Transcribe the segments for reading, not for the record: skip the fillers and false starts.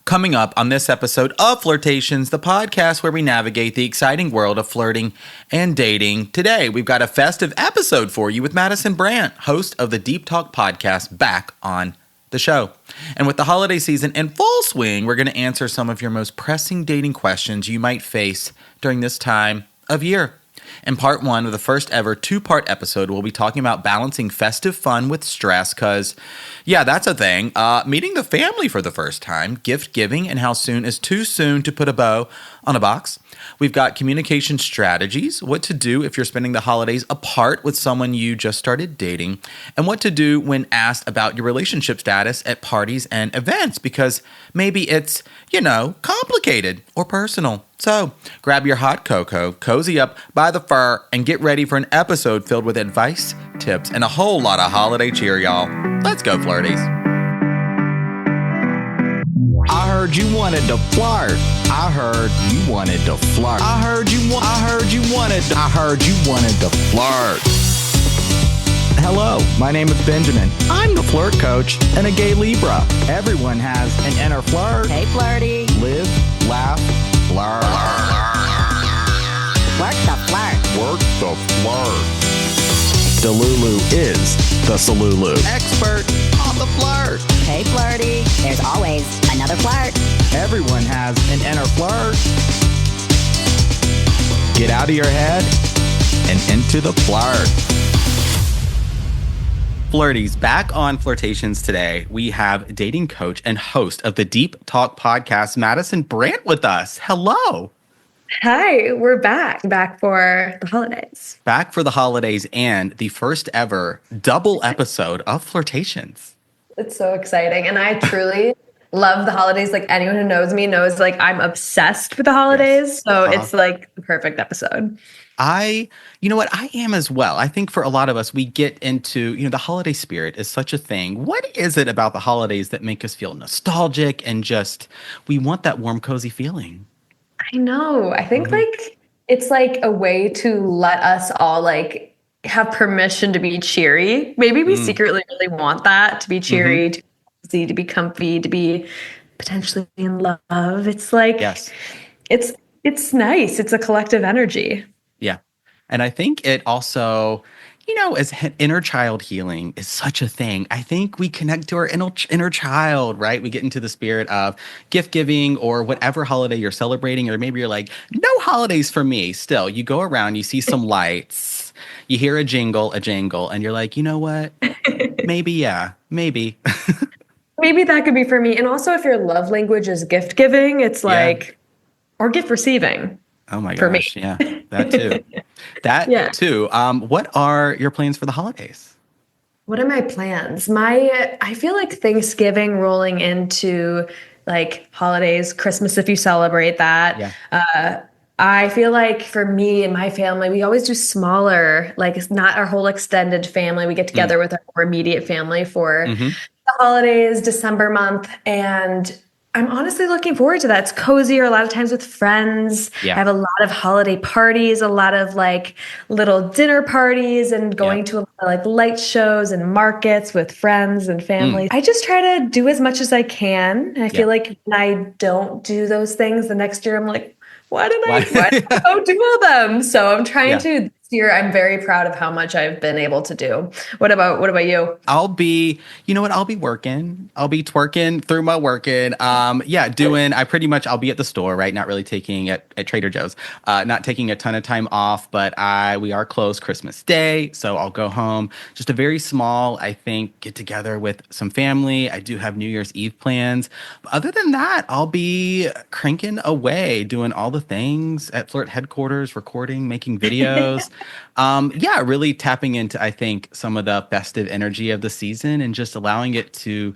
Coming up on this episode of Flirtations, the podcast where we navigate the exciting world of flirting and dating. Today, we've got a festive episode for you with Madison Brandt, host of the Deeptalk Podcast, back on the show. And with the holiday season in full swing, we're going to answer some of your most pressing dating questions you might face during this time of year. In part one of the first ever two-part episode, we'll be talking about balancing festive fun with stress because, yeah, that's a thing. Meeting the family for the first time, gift giving, and how soon is too soon to put a bow on a box. We've got communication strategies, what to do if you're spending the holidays apart with someone you just started dating, and what to do when asked about your relationship status at parties and events because maybe it's, complicated or personal. So grab your hot cocoa, cozy up by the fur, and get ready for an episode filled with advice, tips, and a whole lot of holiday cheer, y'all. Let's go, flirties. I heard you wanted to flirt. I heard you wanted to flirt. I heard you wanted to flirt. Hello, my name is Benjamin. I'm the flirt coach and a gay Libra. Everyone has an inner flirt. Hey, flirty. Live, laugh, flirt. Work the flirt. Work the flirt. Delulu is the Salulu. Expert on the flirt. Hey, flirty. There's always another flirt. Everyone has an inner flirt. Get out of your head and into the flirt. Flirties, back on Flirtations today, we have dating coach and host of the Deeptalk Podcast, Madison Brandt, with us. Hello. Hi, we're back for the holidays. Back for the holidays and the first ever double episode of Flirtations. It's so exciting. And I truly love the holidays. Like anyone who knows me knows like I'm obsessed with the holidays. Yes. So it's like the perfect episode. You know what? I am as well. I think for a lot of us, we get into, the holiday spirit is such a thing. What is it about the holidays that make us feel nostalgic and just, we want that warm, cozy feeling? I know. I think like it's like a way to let us all like have permission to be cheery. Maybe we secretly really want that, to be cheery, to be cozy, to be comfy, to be potentially in love. It's like, yes. It's nice. It's a collective energy. Yeah. And I think it also, as inner child healing is such a thing. I think we connect to our inner child, right? We get into the spirit of gift giving or whatever holiday you're celebrating, or maybe you're like, no holidays for me. Still, you go around, you see some lights, you hear a jingle, and you're like, you know what? Maybe, yeah, maybe. Maybe that could be for me. And also if your love language is gift giving, it's like, or gift receiving. Oh my gosh, yeah, that too. Too. What are your plans for the holidays? What are my plans? I feel like Thanksgiving rolling into like holidays, Christmas if you celebrate that. Yeah. I feel like for me and my family, we always do smaller, like it's not our whole extended family. We get together with our more immediate family for the holidays, December month, and I'm honestly looking forward to that. It's cozier a lot of times with friends. Yeah. I have a lot of holiday parties, a lot of like little dinner parties and going to a lot of like light shows and markets with friends and family. I just try to do as much as I can. And I feel like when I don't do those things, the next year I'm like, why did I go do all them? So I'm trying to this year. I'm very proud of how much I've been able to do. What about you? I'll be working. I'll be twerking through my working. I'll be at the store, right? Not really taking at Trader Joe's, not taking a ton of time off, but we are closed Christmas Day. So I'll go home, just a very small, I think, get together with some family. I do have New Year's Eve plans. But other than that, I'll be cranking away, doing all the things at Flirt headquarters, recording, making videos. Really tapping into, I think, some of the festive energy of the season and just allowing it to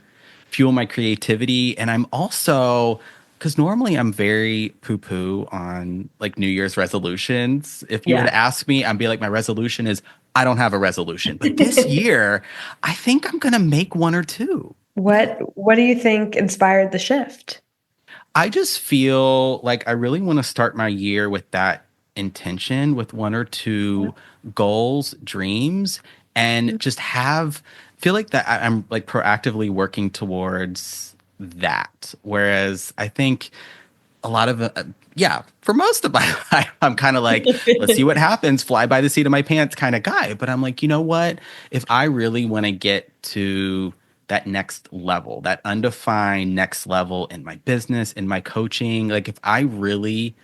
fuel my creativity. And I'm also, because normally I'm very poo-poo on like New Year's resolutions. If you were to ask me, I'd be like, my resolution is I don't have a resolution. But this year, I think I'm going to make one or two. What do you think inspired the shift? I just feel like I really want to start my year with that intention, with one or two goals, dreams, and just feel like that I'm like proactively working towards that. Whereas I think a lot of, for most of my life, I'm kind of like, let's see what happens, fly by the seat of my pants kind of guy. But I'm like, you know what? If I really want to get to that next level, that undefined next level in my business, in my coaching, like if I really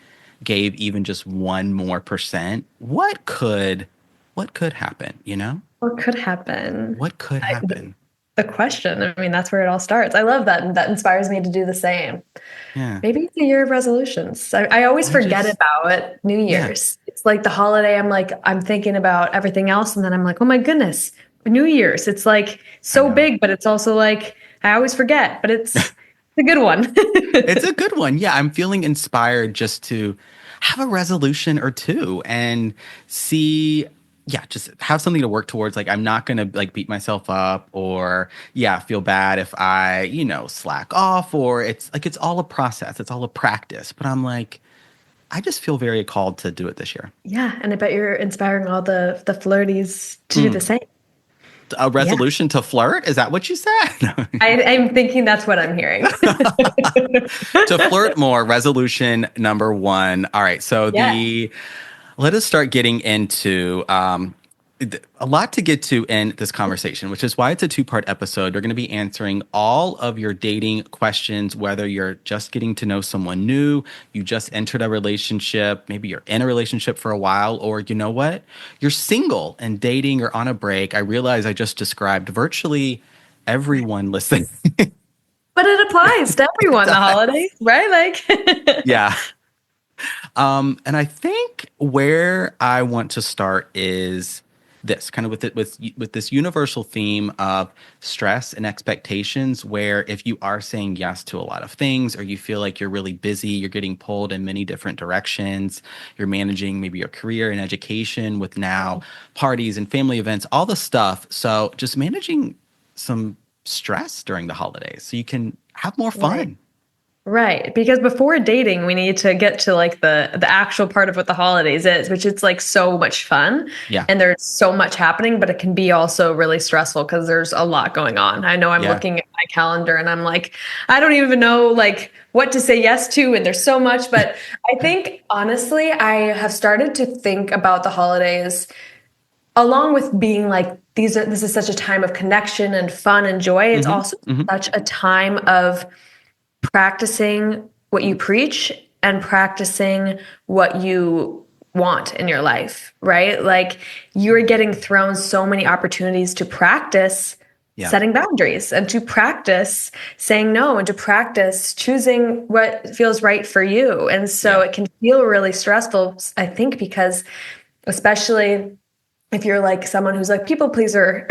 gave even just 1 more percent, what could happen, you know? What could happen? What could happen? The question. I mean, that's where it all starts. I love that. And that inspires me to do the same. Yeah. Maybe it's a year of resolutions. I always forget about it. New Year's. Yeah. It's like the holiday. I'm thinking about everything else. And then I'm like, oh my goodness, New Year's. It's like so big, but it's also like, I always forget, but it's a good one. It's a good one. Yeah. I'm feeling inspired just to have a resolution or two and see, just have something to work towards. Like, I'm not going to like beat myself up or feel bad if I, slack off, or it's like, it's all a process. It's all a practice. But I'm like, I just feel very called to do it this year. Yeah. And I bet you're inspiring all the flirties to do the same. A resolution to flirt? Is that what you said? I'm thinking that's what I'm hearing. To flirt more, resolution number 1. All right. So let us start getting into a lot to get to in this conversation, which is why it's a 2-part episode. We're going to be answering all of your dating questions, whether you're just getting to know someone new, you just entered a relationship, maybe you're in a relationship for a while, or you know what? You're single and dating or on a break. I realize I just described virtually everyone listening. But it applies to everyone, the holidays, right? Like, yeah. And I think where I want to start is this, kind of with this universal theme of stress and expectations, where if you are saying yes to a lot of things, or you feel like you're really busy, you're getting pulled in many different directions, you're managing maybe your career and education with now parties and family events, all the stuff. So just managing some stress during the holidays so you can have more fun. Right. Because before dating, we need to get to like the actual part of what the holidays is, which it's like so much fun. Yeah. And there's so much happening, but it can be also really stressful because there's a lot going on. I know I'm looking at my calendar and I'm like, I don't even know like what to say yes to. And there's so much. But I think honestly, I have started to think about the holidays along with being like, this is such a time of connection and fun and joy. It's also such a time of practicing what you preach and practicing what you want in your life, right? Like you're getting thrown so many opportunities to practice setting boundaries and to practice saying no and to practice choosing what feels right for you. And so it can feel really stressful, I think, because especially if you're like someone who's like people pleaser,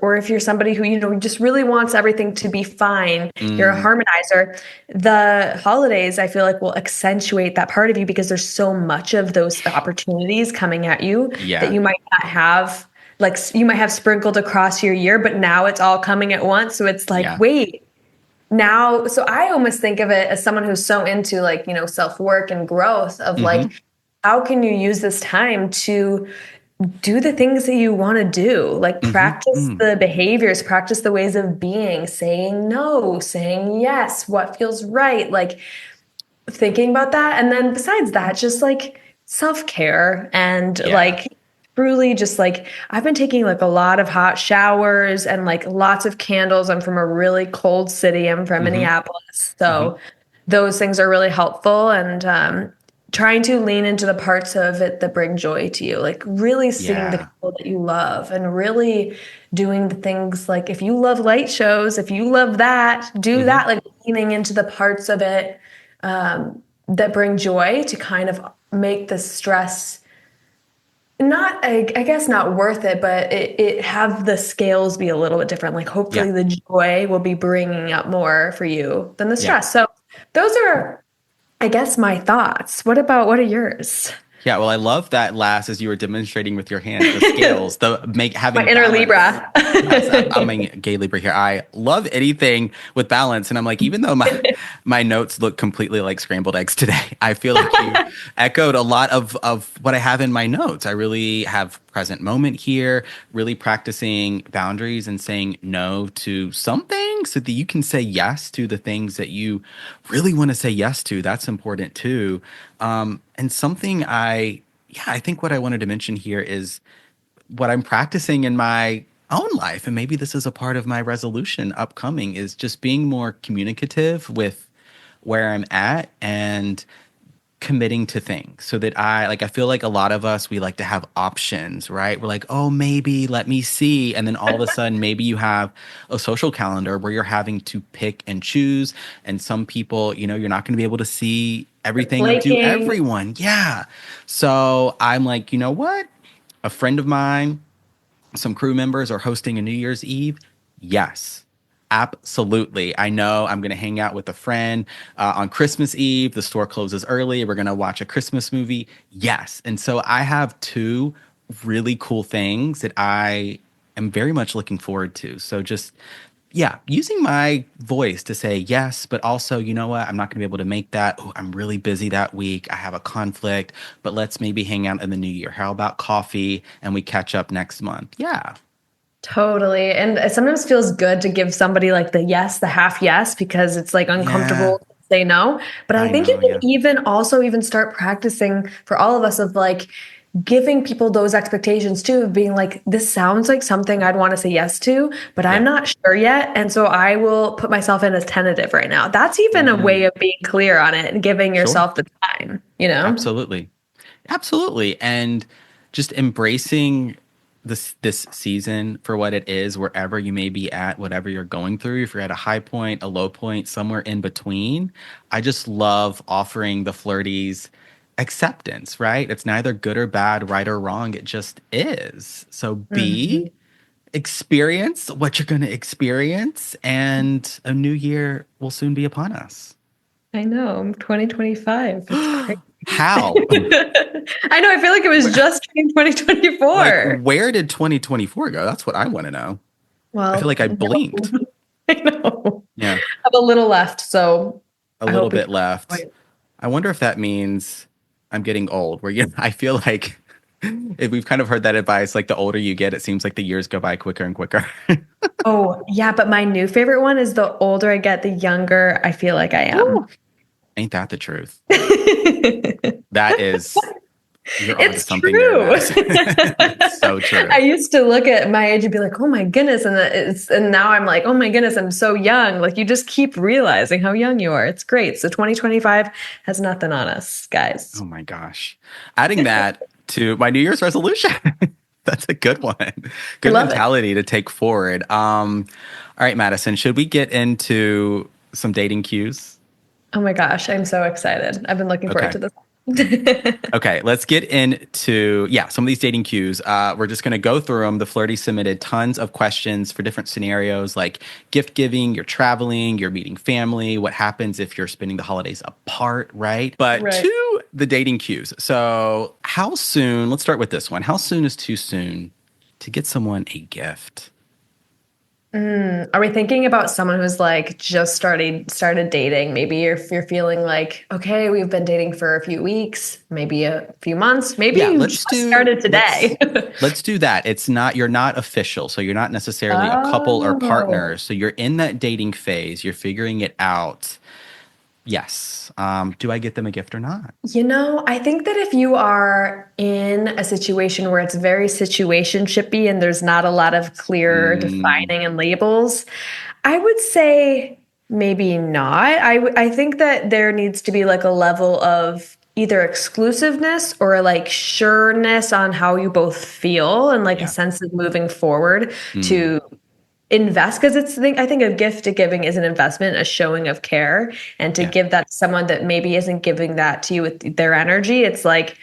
or if you're somebody who, just really wants everything to be fine, you're a harmonizer, the holidays, I feel like, will accentuate that part of you because there's so much of those opportunities coming at you that you might not have, like you might have sprinkled across your year, but now it's all coming at once. So it's like, wait, now, so I almost think of it as someone who's so into like, self-work and growth of like, how can you use this time to do the things that you want to do, like practice the behaviors, practice the ways of being, saying no, saying yes, what feels right, like thinking about that. And then besides that, just like self-care and like truly just like, I've been taking like a lot of hot showers and like lots of candles. I'm from a really cold city. I'm from Minneapolis. So those things are really helpful. And, trying to lean into the parts of it that bring joy to you, like really seeing the people that you love and really doing the things like if you love light shows, if you love that, do that, like leaning into the parts of it that bring joy to kind of make the stress not, I guess not worth it, but it have the scales be a little bit different. Like hopefully the joy will be bringing up more for you than the stress. So those are, I guess, my thoughts. What are yours? Yeah, well, I love that last as you were demonstrating with your hands, the scales, having my inner Libra. Yes, I'm a gay Libra here. I love anything with balance. And I'm like, even though my notes look completely like scrambled eggs today, I feel like you echoed a lot of what I have in my notes. I really have present moment here, really practicing boundaries and saying no to some things so that you can say yes to the things that you really want to say yes to. That's important too. And something I think what I wanted to mention here is what I'm practicing in my own life. And maybe this is a part of my resolution upcoming is just being more communicative with where I'm at and committing to things so that I feel like a lot of us, we like to have options, right? We're like, oh, maybe let me see. And then all of a sudden, maybe you have a social calendar where you're having to pick and choose. And some people, you're not going to be able to see everything and do everyone. Yeah. So I'm like, you know what? A friend of mine, some crew members are hosting a New Year's Eve. Yes. Absolutely. I know I'm going to hang out with a friend on Christmas Eve. The store closes early. We're going to watch a Christmas movie. Yes. And so I have two really cool things that I am very much looking forward to. So just, using my voice to say yes, but also, you know what? I'm not going to be able to make that. Oh, I'm really busy that week. I have a conflict, but let's maybe hang out in the new year. How about coffee and we catch up next month? Yeah. Totally. And it sometimes feels good to give somebody like the yes, the half yes, because it's like uncomfortable to say no. But I think you can even start practicing for all of us of like giving people those expectations too, of being like, this sounds like something I'd want to say yes to, but I'm not sure yet. And so I will put myself in as tentative right now. That's even a way of being clear on it and giving yourself the time, Absolutely. Absolutely. And just embracing this season for what it is, wherever you may be at, whatever you're going through, if you're at a high point, a low point, somewhere in between. I just love offering the flirties acceptance, right? It's neither good or bad, right or wrong. It just is. So experience what you're going to experience, and a new year will soon be upon us. I know, 2025. It's crazy. How? I know. I feel like it was just 2024. Like, where did 2024 go? That's what I want to know. Well, I feel like I blinked. I know. Yeah. I have a little left, so a little bit left. I wonder if that means I'm getting old. Where I feel like if we've kind of heard that advice, like the older you get, it seems like the years go by quicker and quicker. Oh, yeah. But my new favorite one is the older I get, the younger I feel like I am. Ooh. Ain't that the truth? That is, you're onto something true. It's so true. I used to look at my age and be like, oh my goodness. And now I'm like, oh my goodness, I'm so young. Like you just keep realizing how young you are. It's great. So 2025 has nothing on us, guys. Oh my gosh. Adding that to my New Year's resolution. That's a good one. Good mentality to take forward. All right, Madison, should we get into some dating cues? Oh my gosh, I'm so excited. I've been looking forward to this. Okay, let's get into, some of these dating cues. We're just going to go through them. The Flirty submitted tons of questions for different scenarios like gift giving, you're traveling, you're meeting family, what happens if you're spending the holidays apart, right? But to the dating cues. So how soon, let's start with this one. How soon is too soon to get someone a gift? Are we thinking about someone who's like just started dating? Maybe if you're feeling like, okay, we've been dating for a few weeks, maybe a few months, maybe you just started today. Let's do that. You're not official. So you're not necessarily a couple or partners. So you're in that dating phase. You're figuring it out. Yes. Do I get them a gift or not? I think that if you are in a situation where it's very situationshipy and there's not a lot of clear defining and labels, I would say maybe not. I think that there needs to be like a level of either exclusiveness or like sureness on how you both feel and like a sense of moving forward to invest, because I think a gift giving is an investment, a showing of care, and to give that to someone that maybe isn't giving that to you with their energy. It's like,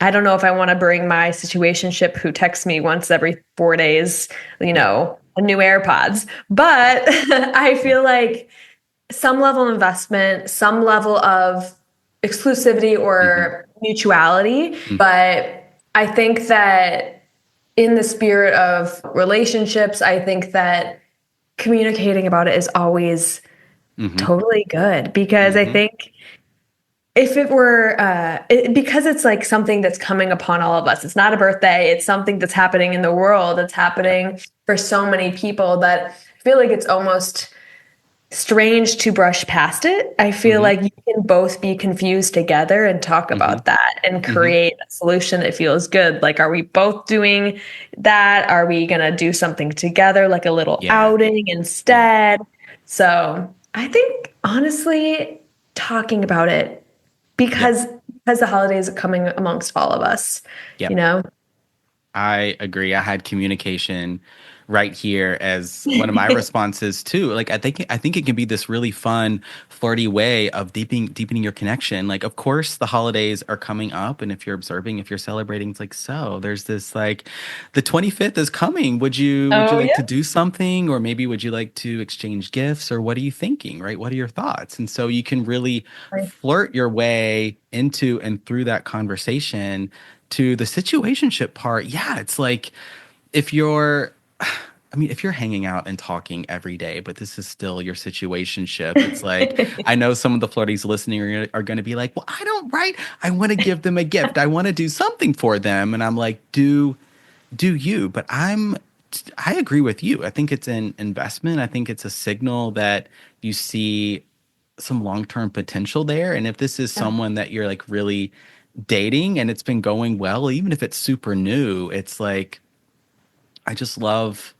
I don't know if I want to bring my situationship who texts me once every 4 days, a new AirPods, but I feel like some level of investment, some level of exclusivity or mutuality. But I think that in the spirit of relationships, I think that communicating about it is always totally good, because I think if it were, because it's like something that's coming upon all of us, it's not a birthday, it's something that's happening in the world. It's happening for so many people that I feel like it's almost strange to brush past it. I feel like you can both be confused together and talk about that and create a solution that feels good. Like, are we both doing that? Are we going to do something together, like a little outing instead? So I think honestly, talking about it because the holidays are coming amongst all of us, you know? I agree. I had communication right here as one of my responses too. Like I think it can be this really fun, flirty way of deepening your connection. Like, of course, the holidays are coming up, and if you're observing, if you're celebrating, it's like, so there's this like, the 25th is coming. Would you like to do something, or maybe would you like to exchange gifts, or what are you thinking? Right? What are your thoughts? And so you can really flirt your way into and through that conversation to the situationship part. Yeah, it's like if you're hanging out and talking every day, but this is still your situationship. It's like, I know some of the flirties listening are going to be like, well, I want to give them a gift. I want to do something for them. And I'm like, do you? But I agree with you. I think it's an investment. I think it's a signal that you see some long-term potential there. And if this is someone that you're like really dating and it's been going well, even if it's super new, it's like, I just love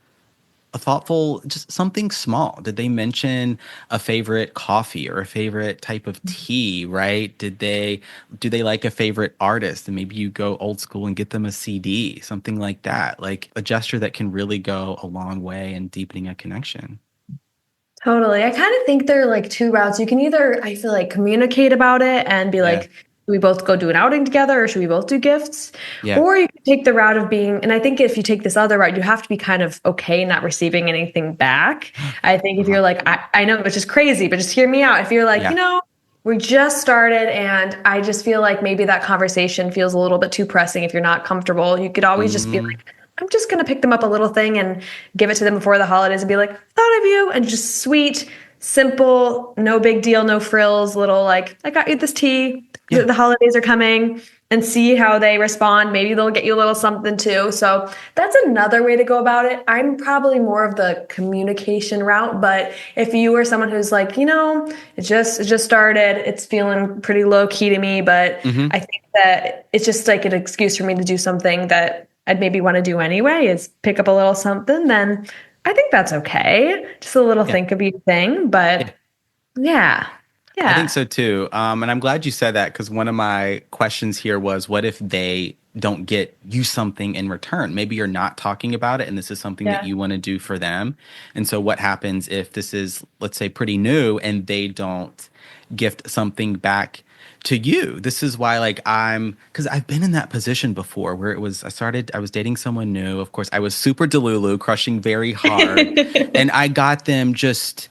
a thoughtful, just something small. Did they mention a favorite coffee or a favorite type of tea, right? Do they like a favorite artist? And maybe you go old school and get them a CD, something like that. Like a gesture that can really go a long way in deepening a connection. Totally. I kind of think there are like two routes. You can either, I feel like, communicate about it and be like, we both go do an outing together, or should we both do gifts? Or you can take the route of being, and I think if you take this other route, you have to be kind of okay not receiving anything back. I think if you're like, I know it's just crazy, but just hear me out. If you're like, we just started and I just feel like maybe that conversation feels a little bit too pressing. If you're not comfortable, you could always just be like, I'm just going to pick them up a little thing and give it to them before the holidays and be like, thought of you, and just sweet, simple, no big deal, no frills, little like, I got you this tea. The holidays are coming, and see how they respond. Maybe they'll get you a little something too. So that's another way to go about it. I'm probably more of the communication route, but if you are someone who's like, it just started, it's feeling pretty low key to me, but I think that it's just like an excuse for me to do something that I'd maybe want to do anyway, is pick up a little something, then I think that's okay. Just a little think of you thing, but yeah. I think so too. And I'm glad you said that, because one of my questions here was, what if they don't get you something in return? Maybe you're not talking about it and this is something that you want to do for them. And so what happens if this is, let's say, pretty new and they don't gift something back to you? This is why, like, because I've been in that position before where I was dating someone new. Of course, I was super delulu, crushing very hard. And I got them just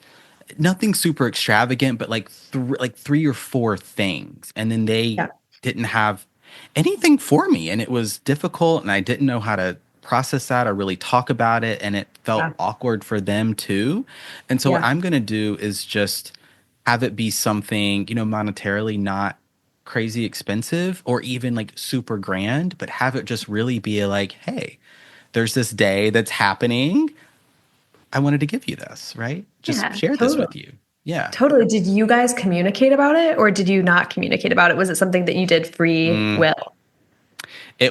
nothing super extravagant, but like three or four things. And then they didn't have anything for me. And it was difficult. And I didn't know how to process that or really talk about it. And it felt awkward for them too. And so what I'm going to do is just have it be something, monetarily not crazy expensive or even like super grand, but have it just really be like, hey, there's this day that's happening. I wanted to give you this, right? Just share this with you. Yeah. Totally. Did you guys communicate about it, or did you not communicate about it? Was it something that you did free will?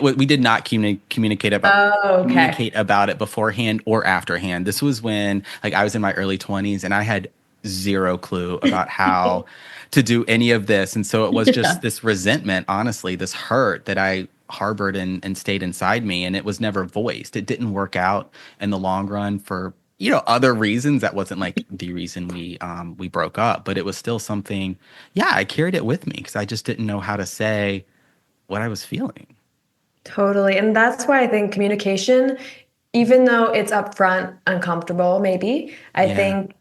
We did not communicate about it beforehand or afterhand. This was when I was in my early 20s and I had zero clue about how to do any of this. And so it was just this resentment, honestly, this hurt that I harbored and stayed inside me, and it was never voiced. It didn't work out in the long run for other reasons. That wasn't like the reason we broke up, but it was still something. Yeah, I carried it with me because I just didn't know how to say what I was feeling. Totally. And that's why I think communication, even though it's upfront uncomfortable, maybe, I think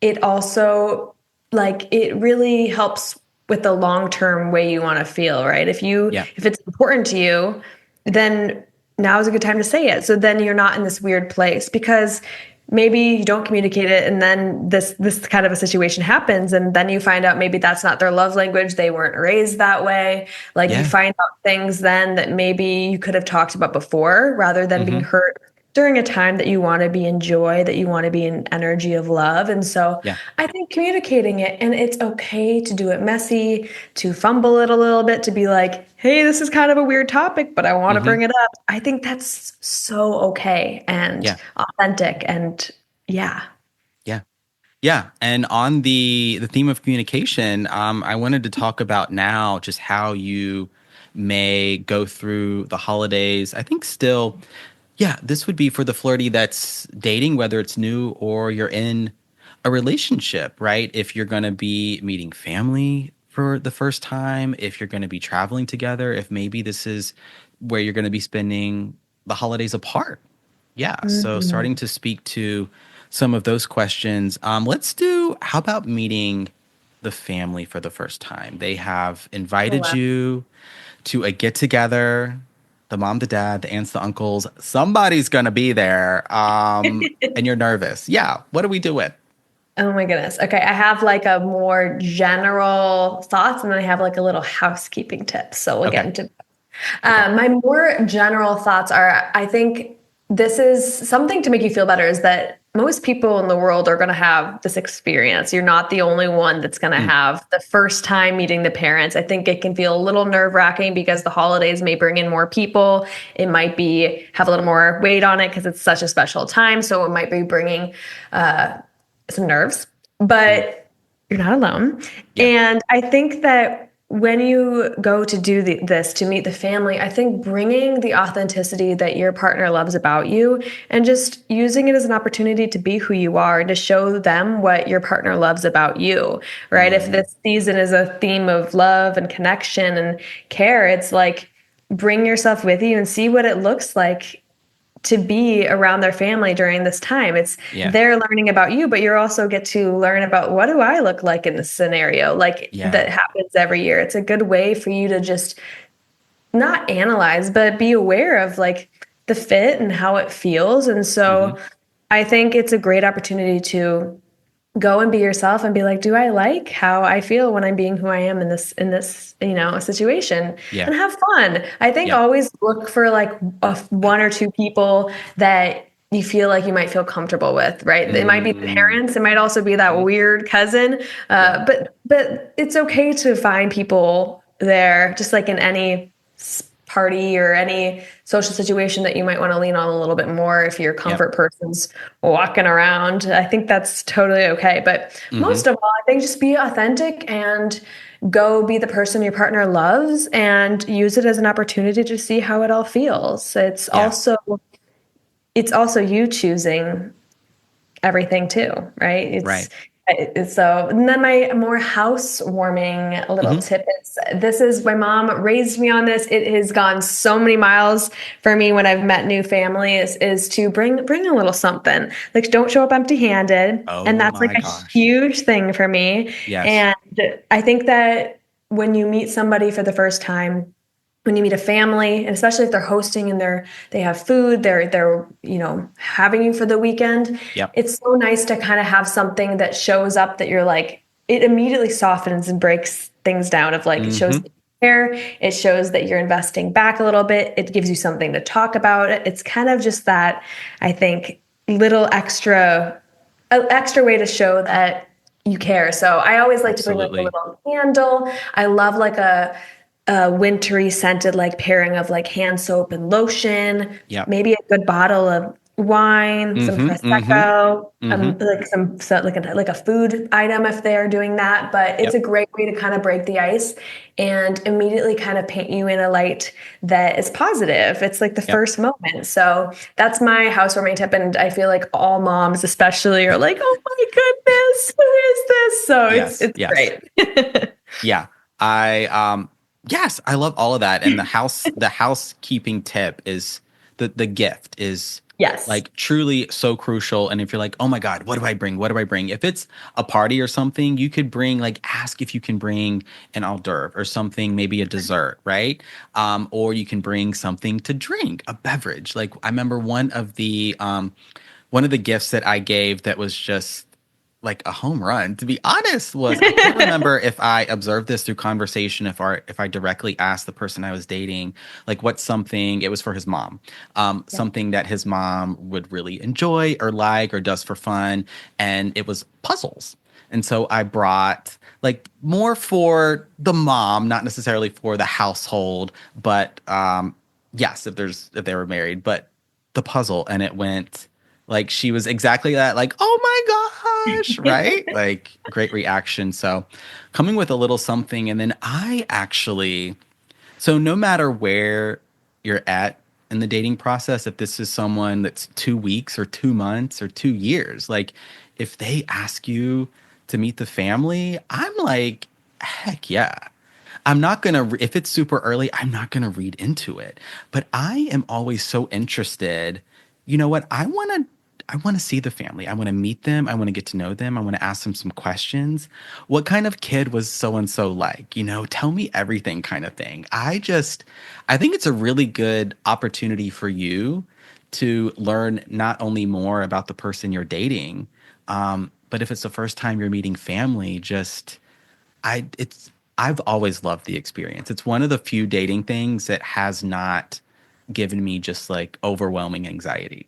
it also, it really helps with the long-term way you want to feel, right? If it's important to you, then now is a good time to say it. So then you're not in this weird place, because maybe you don't communicate it, and then this kind of a situation happens, and then you find out maybe that's not their love language. They weren't raised that way. Like you find out things then that maybe you could have talked about before, rather than being hurt during a time that you want to be in joy, that you want to be in energy of love. And so I think communicating it, and it's okay to do it messy, to fumble it a little bit, to be like, hey, this is kind of a weird topic, but I want to bring it up. I think that's so okay and authentic. And yeah. And on the theme of communication, I wanted to talk about now just how you may go through the holidays. I think still, this would be for the flirty that's dating, whether it's new or you're in a relationship, right? If you're going to be meeting family for the first time, if you're going to be traveling together, if maybe this is where you're going to be spending the holidays apart. So starting to speak to some of those questions. How about meeting the family for the first time? They have invited you to a get-together. The mom, the dad, the aunts, the uncles, somebody's going to be there, and you're nervous. What do we do with? Oh my goodness. Okay. I have like a more general thoughts, and then I have like a little housekeeping tip. So we'll get into my more general thoughts are, I think this is something to make you feel better, is that most people in the world are going to have this experience. You're not the only one that's going to have the first time meeting the parents. I think it can feel a little nerve-wracking because the holidays may bring in more people. It might have a little more weight on it because it's such a special time. So it might be bringing some nerves, but you're not alone. And I think that when you go to do this, to meet the family, I think bringing the authenticity that your partner loves about you and just using it as an opportunity to be who you are and to show them what your partner loves about you, right? If this season is a theme of love and connection and care, it's like bring yourself with you and see what it looks like to be around their family during this time. It's they're learning about you, but you also get to learn about, what do I look like in this scenario? That happens every year. It's a good way for you to just not analyze, but be aware of like the fit and how it feels. And so I think it's a great opportunity to go and be yourself and be like, do I like how I feel when I'm being who I am in this, situation, and have fun. I think always look for like one or two people that you feel like you might feel comfortable with, right? It might be the parents. It might also be that weird cousin. But it's okay to find people there, just like in any party or any social situation that you might want to lean on a little bit more if your comfort person's walking around. I think that's totally okay. But most of all, I think just be authentic and go be the person your partner loves and use it as an opportunity to see how it all feels. It's also you choosing everything too, right? So, and then my more housewarming little tip is, my mom raised me on this. It has gone so many miles for me when I've met new family is to bring a little something. Like, don't show up empty handed. And that's like a huge thing for me. And I think that when you meet somebody for the first time, when you meet a family, and especially if they're hosting and they have food, they're having you for the weekend. It's so nice to kind of have something that shows up that you're like, it immediately softens and breaks things down of like, it shows that you care, it shows that you're investing back a little bit, it gives you something to talk about. It's kind of just that, I think, little extra way to show that you care. So I always like to bring like a little candle. I love like a wintry scented like pairing of like hand soap and lotion, maybe a good bottle of wine, some prosecco, like a food item if they're doing that. But it's a great way to kind of break the ice and immediately kind of paint you in a light that is positive. It's like the first moment. So that's my housewarming tip, and I feel like all moms especially are like, oh my goodness, who is this? So it's great. Yes, I love all of that. And the housekeeping tip is the gift is like truly so crucial. And if you're like, oh my God, what do I bring? What do I bring? If it's a party or something, you could bring ask if you can bring an hors d'oeuvre or something, maybe a dessert, right? Or you can bring something to drink, a beverage. Like I remember one of the one of the gifts that I gave that was just like a home run, to be honest, was I can't remember if I observed this through conversation, if I directly asked the person I was dating, like what's something, it was for his mom, something that his mom would really enjoy or like or does for fun. And it was puzzles. And so I brought like more for the mom, not necessarily for the household, but yes, if they were married, but the puzzle. And it went like she was exactly that, like, oh my gosh, right? Like great reaction. So coming with a little something. And then so no matter where you're at in the dating process, if this is someone that's 2 weeks or 2 months or 2 years, like if they ask you to meet the family, I'm like, heck yeah. I'm not going to, if it's super early, I'm not going to read into it. But I am always so interested. You know what? I want to see the family. I want to meet them. I want to get to know them. I want to ask them some questions. What kind of kid was so-and-so like? You know, tell me everything kind of thing. I think it's a really good opportunity for you to learn not only more about the person you're dating, but if it's the first time you're meeting family, I've always loved the experience. It's one of the few dating things that has not given me just like overwhelming anxiety.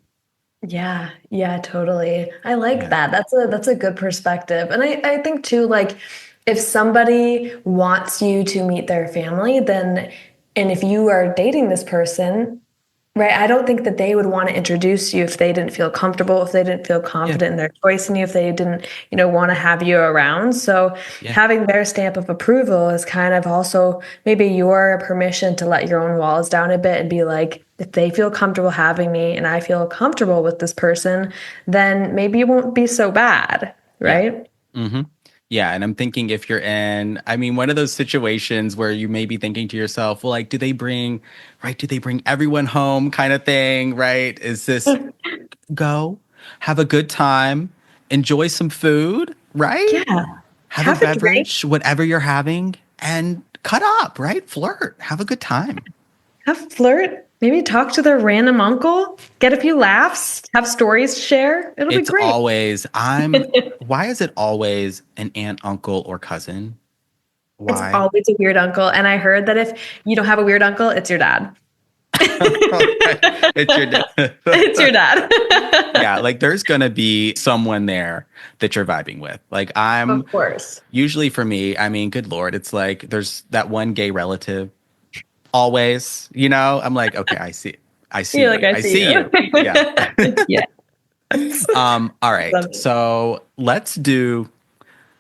Yeah, yeah, totally. I like that. That's a good perspective. And I think too, like if somebody wants you to meet their family, and if you are dating this person, right, I don't think that they would want to introduce you if they didn't feel comfortable, if they didn't feel confident in their choice in you, if they didn't, want to have you around. So having their stamp of approval is kind of also maybe your permission to let your own walls down a bit and be like, if they feel comfortable having me and I feel comfortable with this person, then maybe it won't be so bad, right? Yeah. Mm-hmm. Yeah, and I'm thinking if you're in, one of those situations where you may be thinking to yourself, well, like, do they bring everyone home kind of thing, right? Is this go, have a good time, enjoy some food, right? Yeah. Have a beverage, whatever you're having, and cut up, right? Flirt, have a good time. Have flirt. Maybe talk to their random uncle, get a few laughs, have stories to share. It'll be great. Why is it always an aunt, uncle, or cousin? Why? It's always a weird uncle. And I heard that if you don't have a weird uncle, it's your dad. It's your dad. It's your dad. Yeah, like there's going to be someone there that you're vibing with. Like of course. Usually for me, good Lord, it's like there's that one gay relative. Always, I'm like, okay, I see you. Like, I see you. Yeah. Yeah. All right. So let's do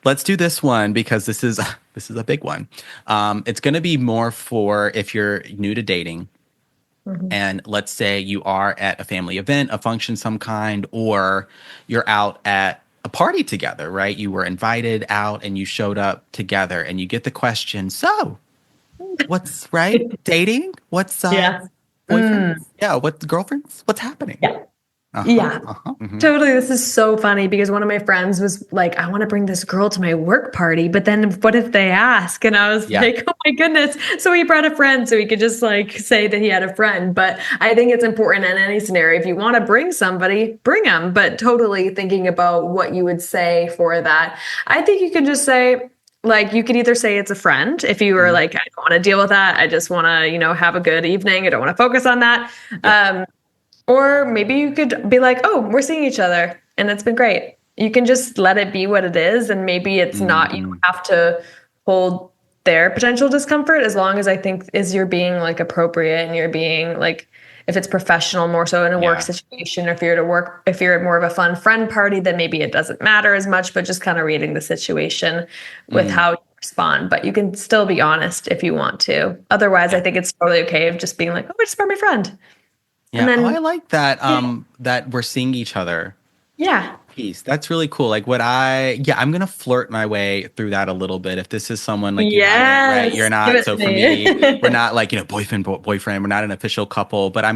this one because this is a big one. It's going to be more for if you're new to dating. Mm-hmm. And let's say you are at a family event, a function some kind, or you're out at a party together, right? You were invited out and you showed up together and you get the question, so what's dating? What's boyfriends? Yeah, what's girlfriends? What's happening? Yeah. Mm-hmm. Totally. This is so funny because one of my friends was like, I want to bring this girl to my work party, but then what if they ask? And I was like, oh my goodness. So he brought a friend so he could just like say that he had a friend. But I think it's important in any scenario. If you want to bring somebody, bring them, but totally thinking about what you would say for that. I think you can just say, like, you could either say it's a friend if you were like, I don't want to deal with that. I just want to, have a good evening. I don't want to focus on that. Yeah. Or maybe you could be like, oh, we're seeing each other and it's been great. You can just let it be what it is. And maybe it's not, you don't have to hold their potential discomfort as long as I think is you're being like appropriate and you're being like, if it's professional, more so in a work situation, or if you're at more of a fun friend party, then maybe it doesn't matter as much, but just kind of reading the situation with how you respond. But you can still be honest if you want to. Otherwise, I think it's totally okay of just being like, oh, I just brought my friend. Yeah. And then, I like that, that we're seeing each other. Yeah. piece. That's really cool. Like I'm going to flirt my way through that a little bit. If this is someone like you haven't, right? You're Yes. Give not. it So to for me. me, we're not like, boyfriend. We're not an official couple, but I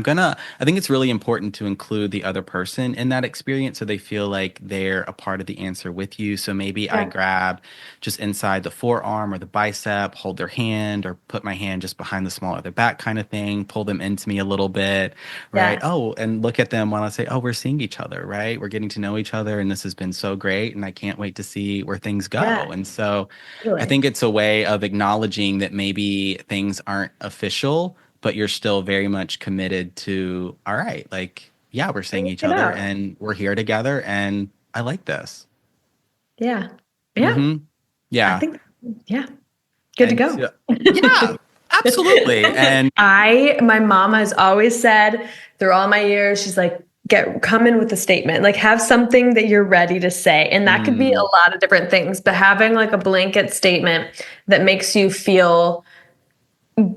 think it's really important to include the other person in that experience so they feel like they're a part of the answer with you. So maybe I Yeah. grab just inside the forearm or the bicep, hold their hand or put my hand just behind the small of their back kind of thing, pull them into me a little bit, right? Yes. Oh, and look at them while I say, oh, we're seeing each other, right? We're getting to know each other and this has been so great and I can't wait to see where things Yeah. go. And so I Totally. think it's a way of acknowledging that maybe things aren't official, but you're still very much committed to, all right, like, yeah, we're seeing each Get other out. and we're here together and I like this. Yeah. Yeah. Mm-hmm. I Yeah. think, yeah. Good to And go. yeah, absolutely. And My mom has always said through all my years, she's like, come in with a statement, like have something that you're ready to say. And that could be a lot of different things, but having like a blanket statement that makes you feel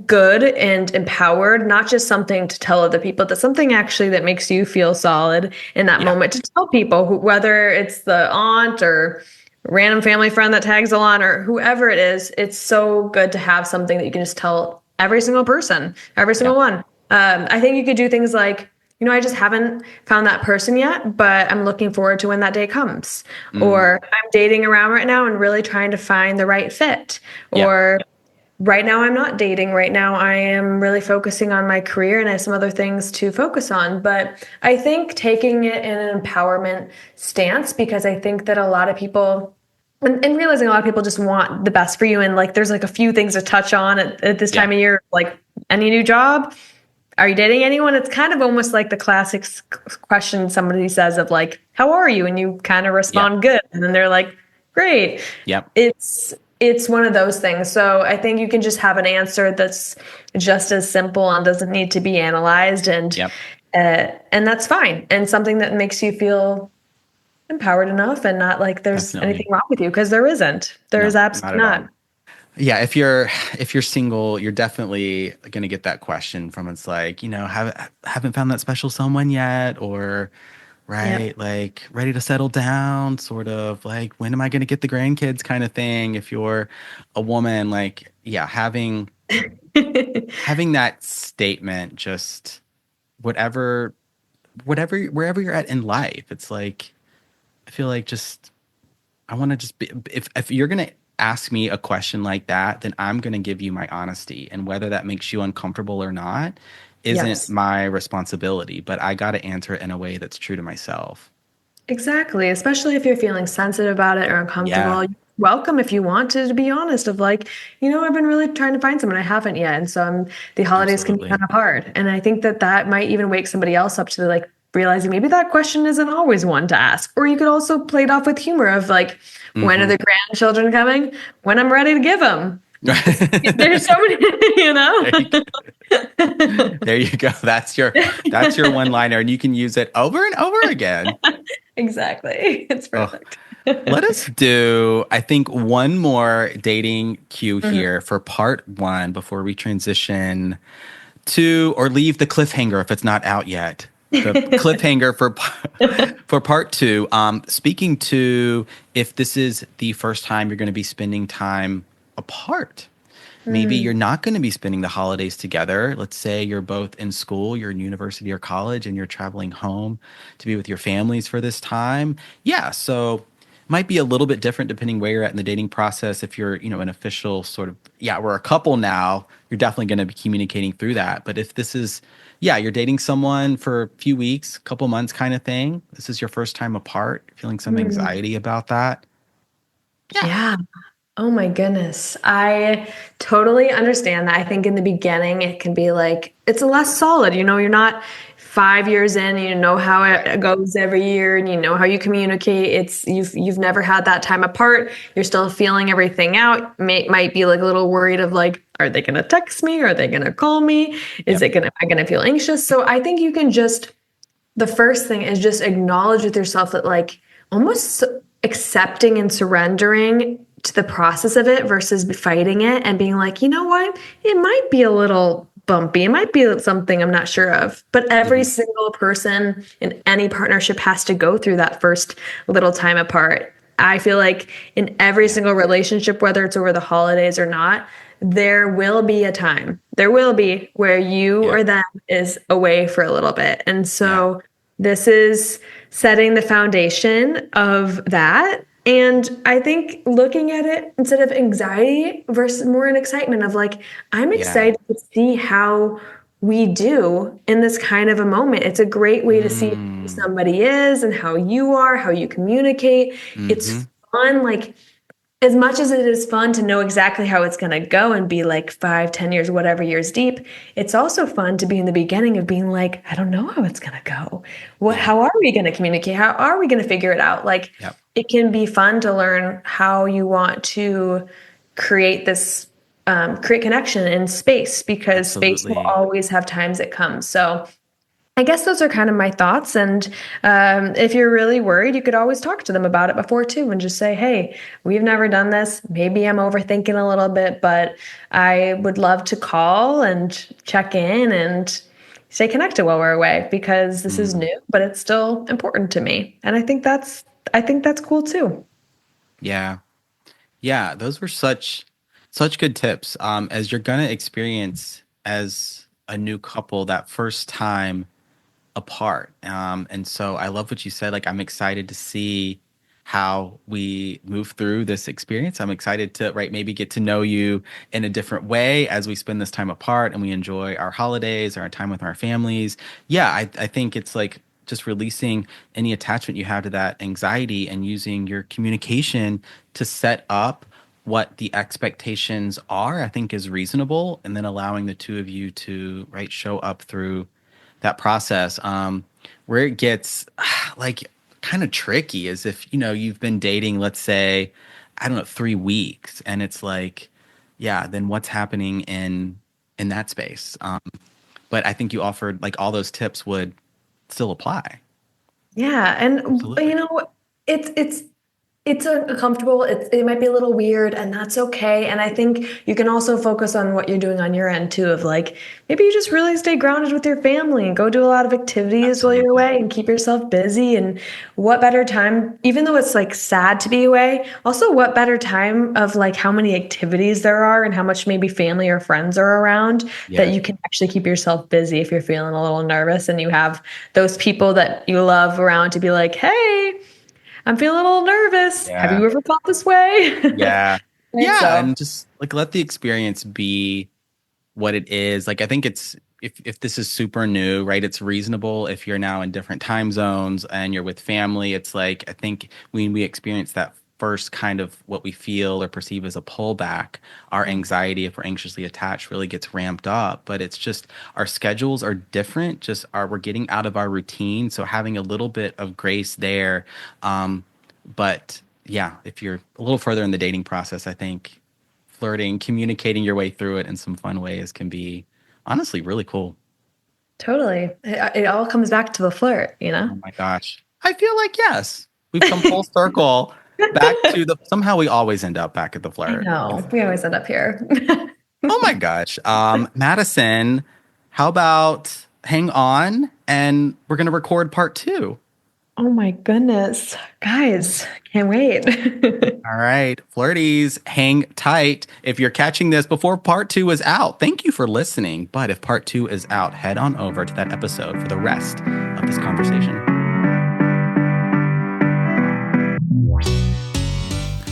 good and empowered, not just something to tell other people, but something actually that makes you feel solid in that yeah, moment to tell people, whether it's the aunt or random family friend that tags along or whoever it is. It's so good to have something that you can just tell every single person, every yeah, single one. I think you could do things like, I just haven't found that person yet, but I'm looking forward to when that day comes. mm, Or I'm dating around right now and really trying to find the right fit. yeah, Or right now, I'm not dating. Right now, I am really focusing on my career and I have some other things to focus on. But I think taking it in an empowerment stance, because I think that a lot of people, and realizing a lot of people just want the best for you. And like, there's like a few things to touch on at this yeah, time of year, like any new job. Are you dating anyone? It's kind of almost like the classic question somebody says of like, how are you? And you kind of yeah, respond good. And then they're like, great. yeah, It's one of those things. So I think you can just have an answer that's just as simple and doesn't need to be analyzed, yeah, and that's fine. And something that makes you feel empowered enough and not like there's anything definitely. wall with you, because there isn't. There is No, not absolutely at all. not. Yeah, if you're single, you're definitely going to get that question from it's like, haven't found that special someone yet or Yep. right, like ready to settle down, sort of like when am I going to get the grandkids kind of thing. If you're a woman, like yeah, having that statement just whatever wherever you're at in life, it's like I feel like just I want to just be if you're going to ask me a question like that, then I'm going to give you my honesty. And whether that makes you uncomfortable or not isn't Yes. my responsibility, but I got to answer it in a way that's true to myself. Exactly. Especially if you're feeling sensitive about it or Yeah, uncomfortable. You're welcome if you want to be honest of like, I've been really trying to find someone. I haven't yet. And so the holidays can be absolutely. kind of hard. And I think that might even wake somebody else up to like realizing maybe that question isn't always one to ask. Or you could also play it off with humor of like, when are Hmm. the grandchildren coming? When I'm ready to give them. There's so many, There you go. There you go. That's your one liner, and you can use it over and over again. Exactly. It's Oh, perfect. let us do, I think, one more dating cue Mhm. here for part one before we transition to or leave the cliffhanger if it's not out yet. The cliffhanger for part two. Speaking to if this is the first time you're going to be spending time apart. Maybe Mm. you're not going to be spending the holidays together. Let's say you're both in school, you're in university or college, and you're traveling home to be with your families for this time. Yeah, so might be a little bit different depending where you're at in the dating process. If you're, an official sort of, yeah, we're a couple now, you're definitely going to be communicating through that. But if this is, yeah, you're dating someone for a few weeks, couple months kind of thing, this is your first time apart, feeling some Mm. anxiety about that. Yeah. Yeah. Oh my goodness. I totally understand that. I think in the beginning it can be like it's a less solid. You're not 5 years in, you know how Right. it goes every year and you know how you communicate. It's you've never had that time apart. You're still feeling everything out. Might be like a little worried of like, are they gonna text me? Are they gonna call me? Yep. Am I gonna feel anxious? So I think you can just the first thing is just acknowledge with yourself that like almost accepting and surrendering to the process of it versus fighting it and being like, you know what? It might be a little bumpy. It might be something I'm not sure of, but every single person in any partnership has to go through that first little time apart. I feel like in every single relationship, whether it's over the holidays or not, there will be a time. There will be where you or them is away for a little bit. And so this is setting the foundation of that. And I think looking at it instead of anxiety versus more an excitement of like, I'm excited to see how we do in this kind of a moment. It's a great way to see who somebody is and how you are, how you communicate. It's fun. Like, as much as it is fun to know exactly how it's going to go and be like 5, 10 years, whatever years deep, it's also fun to be in the beginning of being like, I don't know how it's going to go. How are we going to communicate? How are we going to figure it out? Like, it can be fun to learn how you want to create this, create connection in space, because space will always have times it comes. So I guess those are kind of my thoughts. And if you're really worried, you could always talk to them about it before too, and just say, hey, we've never done this. Maybe I'm overthinking a little bit, but I would love to call and check in and stay connected while we're away, because this is new, but it's still important to me. And I think that's cool too. Yeah. Yeah. Those were such good tips. As you're going to experience as a new couple that first time apart. And so I love what you said. Like, I'm excited to see how we move through this experience. I'm excited to, maybe get to know you in a different way as we spend this time apart and we enjoy our holidays, our time with our families. Yeah, I think it's like just releasing any attachment you have to that anxiety and using your communication to set up what the expectations are, I think is reasonable. And then allowing the two of you to show up through that process. Where it gets like kind of tricky is if, you've been dating, let's say, 3 weeks, and it's like, then what's happening in that space? But I think you offered like all those tips would still apply. Yeah. And Absolutely. it's uncomfortable. It might be a little weird, and that's okay. And I think you can also focus on what you're doing on your end too, of like, maybe you just really stay grounded with your family and go do a lot of activities while you're away and keep yourself busy. And what better time, even though it's like sad to be away, also what better time of like how many activities there are and how much maybe family or friends are around that you can actually keep yourself busy if you're feeling a little nervous and you have those people that you love around to be like, hey, I'm feeling a little nervous. Yeah. Have you ever felt this way? Yeah. So. And just like let the experience be what it is. Like, I think it's, if this is super new, it's reasonable if you're now in different time zones and you're with family. It's like, I think when we experience that first kind of what we feel or perceive as a pullback, our anxiety, if we're anxiously attached, really gets ramped up. But it's just our schedules are different, we're getting out of our routine. So having a little bit of grace there. But yeah, if you're a little further in the dating process, I think flirting, communicating your way through it in some fun ways can be honestly really cool. Totally. It all comes back to the flirt, Oh my gosh. I feel like, yes, we've come full circle. Back to somehow we always end up back at the flirt. No, we always end up here. Oh my gosh. Madison, how about hang on and we're going to record part 2. Oh my goodness. Guys, can't wait. All right. Flirties, hang tight. If you're catching this before part 2 is out, thank you for listening. But if part 2 is out, head on over to that episode for the rest of this conversation.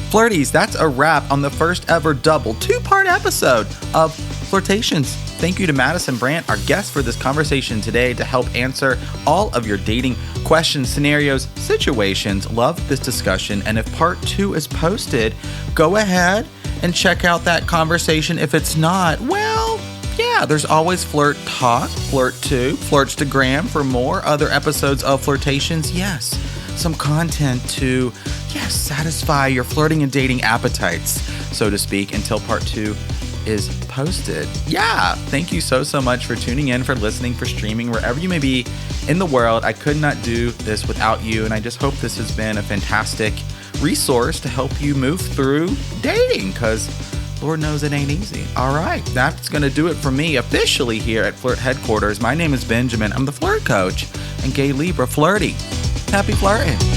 Flirties, that's a wrap on the first ever double 2-part episode of Flirtations. Thank you to Madison Brandt, our guest for this conversation today, to help answer all of your dating questions, scenarios, situations. Love this discussion. And if part 2 is posted, go ahead and check out that conversation. If it's not, well, yeah, there's always Flirt Talk, Flirt 2, Flirtstagram for more other episodes of Flirtations. Yes, some content to satisfy your flirting and dating appetites, so to speak, until part 2 is posted. Yeah, thank you so much for tuning in, for listening, for streaming, wherever you may be in the world. I could not do this without you, and I just hope this has been a fantastic resource to help you move through dating, because Lord knows it ain't easy. All right, that's going to do it for me officially here at Flirt Headquarters. My name is Benjamin. I'm the Flirt Coach and Gay Libra Flirty. Happy flirting.